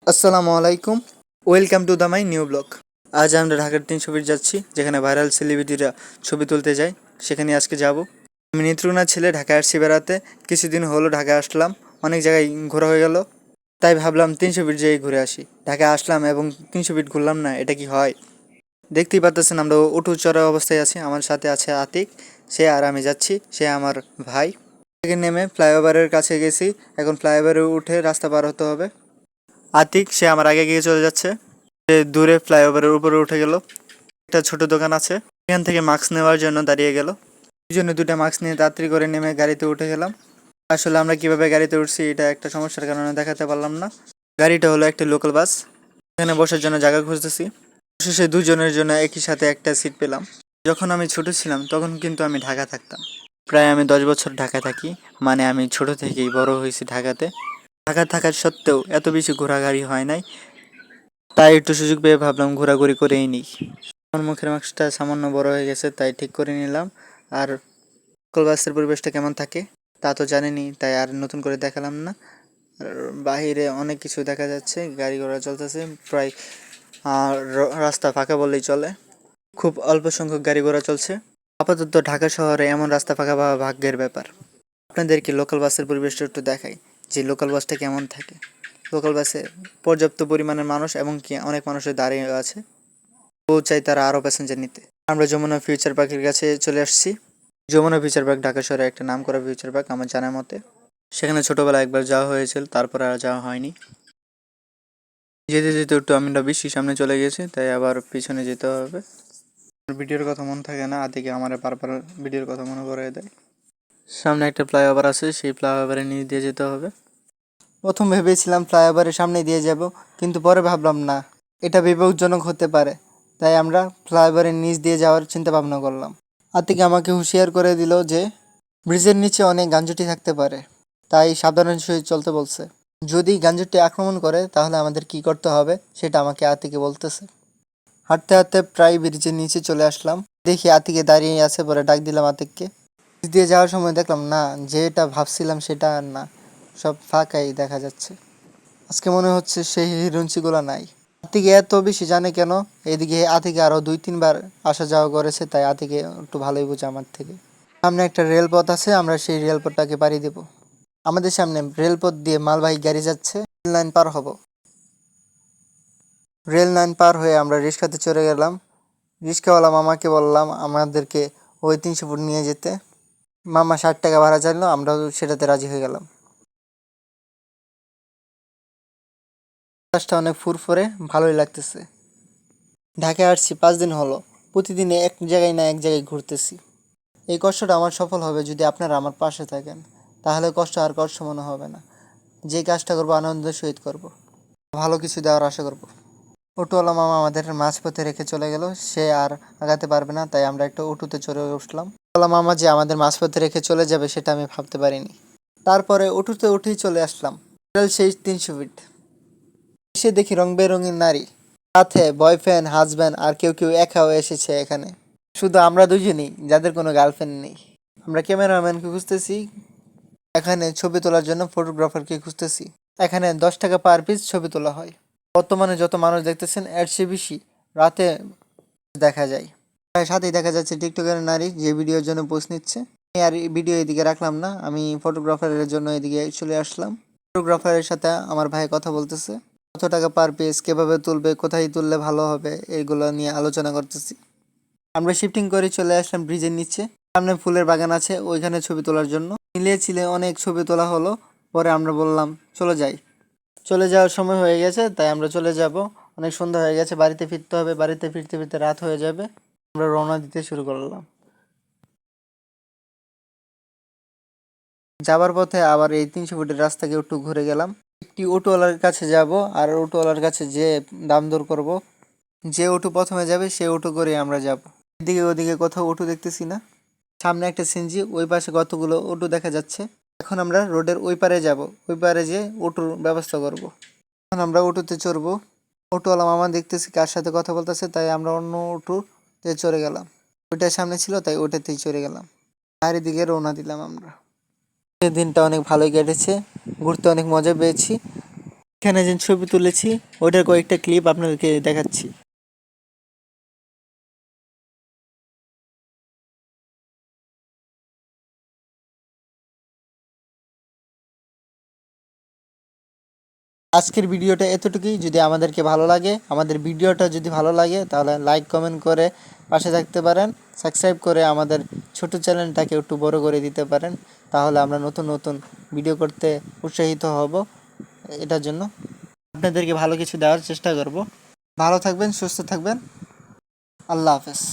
আসসালামু আলাইকুম। Welcome to the my new blog. আজ আমরা ঢাকার 300 ফিট যাচ্ছি, যেখানে ভাইরাল সেলিব্রিটিরা ছবি তুলতে যায়। সেখানে আজকে যাব। আমি নেত্রকোনার ছেলে, ঢাকায় আসছি বেড়াতে। কিছুদিন হলো ঢাকায় আসলাম, অনেক জায়গায় ঘোরা হয়ে গেল। তাই ভাবলাম 300 ফিট যেয়ে ঘুরে আসি। ঢাকায় আসলাম এবং 300 ফিট ঘুরলাম না, এটা কি হয়? দেখতেই পারতেছেন আমরা উঠু চড়া অবস্থায় আছি। আমার সাথে আছে আতিক, সে আর আমি যাচ্ছি, সে আমার ভাই। থেকে নেমে ফ্লাইওভারের কাছে গেছি, এখন ফ্লাইওভারে উঠে রাস্তা পার হতে হবে। আতিক সে আমার আগে গিয়ে চলে যাচ্ছে। সে দূরে ফ্লাইওভারের উপরে উঠে গেল। একটা ছোট দোকান আছে, এখান থেকে মাস্ক নেওয়ার জন্য দাঁড়িয়ে গেল। দুজনে দুটা মাস্ক নিয়ে তাড়াতাড়ি করে নেমে গাড়িতে উঠে গেলাম। আসলে আমরা কিভাবে গাড়িতে উঠছি এটা একটা সমস্যার কারণে দেখাতে পারলাম না। গাড়িটা হলো একটা লোকাল বাস, এখানে বসার জন্য জায়গা খুঁজতেছি। শেষে দুজনের জন্য একই সাথে একটা সিট পেলাম। যখন আমি ছোট ছিলাম তখন কিন্তু আমি ঢাকা থাকতাম। প্রায় আমি 10 বছর ঢাকায় থাকি, মানে আমি ছোট থেকেই বড় হয়েছি ঢাকাতে। ঢাকা থাকার সত্ত্বেও এত বেশি ঘোরাঘুরি হয় নাই, তাই একটু সুযোগ পেয়ে ভাবলাম ঘোরাঘুরি করেই নিই। আমার মুখের মাস্কটা সামান্য বড় হয়ে গেছে, তাই ঠিক করে নিলাম। আর লোকাল বাসের পরিবেশটা কেমন থাকে তা তো জানেনই, তাই আর নতুন করে দেখালাম না। আর বাহিরে অনেক কিছু দেখা যাচ্ছে, গাড়ি ঘোড়া চলতেছে প্রায়। রাস্তা ফাঁকা বললেই চলে, খুব অল্প সংখ্যক গাড়ি ঘোড়া চলছে। আপাতত ঢাকা শহরে এমন রাস্তা ফাঁকা পাওয়া ভাগ্যের ব্যাপার। আপনাদেরকে লোকাল বাসের পরিবেশটা একটু দেখাই, যে লোকাল বাসটা কেমন থাকে। লোকাল বাসে পর্যাপ্ত পরিমাণের মানুষ এবং কি অনেক মানুষের দাঁড়িয়ে আছে, ও চাই তারা আরও প্যাসেঞ্জার নিতে। আমরা যমুনা ফিউচার পার্কের কাছে চলে আসছি। যমুনা ফিউচার পার্ক ঢাকা শহরে একটা নামকরা ফিউচার পার্ক আমার জানার মতে। সেখানে ছোটবেলায় একবার যাওয়া হয়েছিল, তারপর আর যাওয়া হয়নি। যেতে যেতে একটু আমরা বেশি সামনে চলে গেছি, তাই আবার পিছনে যেতে হবে। ভিডিওর কথা মনে থাকে না, আদিকে আমার বারবার ভিডিওর কথা মনে করে দেয়। সামনে একটা ফ্লাইওভার আছে, সেই ফ্লাইওভারের নিচ দিয়ে যেতে হবে। প্রথম ভেবেছিলাম ফ্লাইওভারের সামনে দিয়ে যাব, কিন্তু পরে ভাবলাম না, এটা বিপজ্জনক হতে পারে। তাই আমরা ফ্লাইওভারের নিচ দিয়ে যাওয়ার চিন্তা ভাবনা করলাম। আতিক আমাকে হুঁশিয়ার করে দিল যে ব্রিজের নিচে অনেক গাঞ্জুটি থাকতে পারে, তাই সাবধানের সহিত চলতে বলছে। যদি গাঞ্জুটি আক্রমণ করে তাহলে আমাদের কি করতে হবে সেটা আমাকে আতিকে বলতেছে। হাঁটতে হাঁটতে প্রায় ব্রিজের নিচে চলে আসলাম। দেখি আতিকে দাঁড়িয়ে আছে, পরে ডাক দিলাম আতিককে। ব্রিজ দিয়ে যাওয়ার সময় দেখলাম না, যেটা ভাবছিলাম সেটা আর না, সব ফাঁকাই দেখা যাচ্ছে। আজকে মনে হচ্ছে সেই হিরোইনসিগুলো নাই। আতিকে এত বেশি জানে কেন? এদিকে আতিকে আরো 2-3 বার আসা যাওয়া করেছে, তাই আতিকে একটু ভালোই বোঝে আমার থেকে। সামনে একটা রেলপথ আছে, আমরা সেই রেলপথটাকে পাড়ি দেব। আমাদের সামনে রেলপথ দিয়ে মালবাহী গাড়ি যাচ্ছে। রেল লাইন পার হব। রেল লাইন পার হয়ে আমরা রিক্সাতে চড়ে গেলাম। রিক্সাওয়ালা মামাকে বললাম আমাদেরকে ওই 300 ফুট নিয়ে যেতে। মামা 60 টাকা ভাড়া চাইলো, আমরাও সেটাতে রাজি হয়ে গেলাম। বাসটা অনেক ফুরফুরে, ভালোই লাগতেছে। ঢাকায় আসছি 5 দিন হলো, প্রতিদিনে এক জায়গায় না এক জায়গায় ঘুরতেছি। এই কষ্টটা আমার সফল হবে যদি আপনারা আমার পাশে থাকেন, তাহলে কষ্ট আর কষ্ট মনে হবে না। যে কাজটা করবো আনন্দের সহিত করব, ভালো কিছু দেওয়ার আশা করব। অটোওয়ালা মামা আমাদের মাঝপথে রেখে চলে গেল, সে আর আগাতে পারবে না, তাই আমরা একটা অটোতে চড়ে উঠলাম। অটোওয়ালা মামা যে আমাদের মাঝপথে রেখে চলে যাবে সেটা আমি ভাবতে পারিনি। তারপরে অটোতে উঠেই চলে আসলাম সেই 300 ফিট। এসে দেখি রং বেরঙিন নারী, সাথে বয়ফ্রেন্ড, হাজব্যান্ড আর কেউ কেউ একাও এসেছে এখানে। শুধু আমরা দুজনই যাদের কোনো গার্লফ্রেন্ড নেই। আমরা ক্যামেরাম্যানকে খুঁজতেছি, এখানে ছবি তোলার জন্য ফটোগ্রাফারকে খুঁজতেছি। এখানে 10 টাকা পার পিস ছবি তোলা হয়। বর্তমানে যত মানুষ দেখতেছেন এর চেয়ে বেশি রাতে দেখা যায়। সাথেই দেখা যাচ্ছে টিকটকের নারী, যে ভিডিওর জন্য পোস্ট নিচ্ছে। আমি আর ভিডিও এদিকে রাখলাম না, আমি ফটোগ্রাফারের জন্য এদিকে চলে আসলাম। ফটোগ্রাফারের সাথে আমার ভাই কথা বলতেছে, কত টাকা পার পিস, কিভাবে তুলবে, কোথায় তুললে ভালো হবে, এইগুলো নিয়ে আলোচনা করতেছি। আমরা শিফটিং করে চলে আসলাম ব্রিজের নিচে। সামনে ফুলের বাগান আছে, ওইখানে ছবি তোলার জন্য মিলিয়ে ছিলে অনেক ছবি তোলা হলো। পরে আমরা বললাম চলে যাই। চলে যাওয়ার সময় হয়ে গেছে, তাই আমরা চলে যাব। অনেক সন্ধ্যা হয়ে গেছে, বাড়িতে ফিরতে হবে। বাড়িতে ফিরতে ফিরতে রাত হয়ে যাবে। আমরা রওনা দিতে শুরু করলাম। যাবার পথে আবার এই 300 ফুটের রাস্তাকে একটু ঘুরে গেলাম। একটি অটোওয়ালার কাছে যাব, আর অটোওয়ালার কাছে যে দাম দর করব। যে অটো প্রথমে যাবে সে অটো করে আমরা যাব। এদিকে ওদিকে কোথাও অটো দেখতেছি না। সামনে একটা সিএনজি, ওই পাশে কতগুলো অটো দেখা যাচ্ছে। এখন আমরা রোডের ওই পারে যাব, ওই পারে যে অটোর ব্যবস্থা করব। এখন আমরা অটোতে চড়বো। অটোওয়ালা মামা দেখতেছি কার সাথে কথা বলতেছে, তাই আমরা অন্য অটোতে চড়ে গেলাম। ওইটার সামনে ছিল তাই ওটাতেই চড়ে গেলাম। বাইরের দিকে রওনা দিলাম আমরা। এই দিনটা অনেক ভালোই কেটেছে, ঘুরতে অনেক মজা পেয়েছি। এখানে যে ছবি তুলেছি ওটার কয়েকটা ক্লিপ আপনাদেরকে দেখাচ্ছি। আজকের ভিডিওটা এতটুকুই। যদি আমাদেরকে ভালো লাগে, আমাদের ভিডিওটা যদি ভালো লাগে তাহলে লাইক কমেন্ট করে পাশে থাকতে পারেন। সাবস্ক্রাইব করে আমাদের ছোট চ্যানেলটাকে একটু বড় করে দিতে পারেন, তাহলে আমরা নতুন নতুন ভিডিও করতে উৎসাহিত হব। এটার জন্য আপনাদেরকে ভালো কিছু দেওয়ার চেষ্টা করব। ভালো থাকবেন, সুস্থ থাকবেন। আল্লাহ হাফেজ।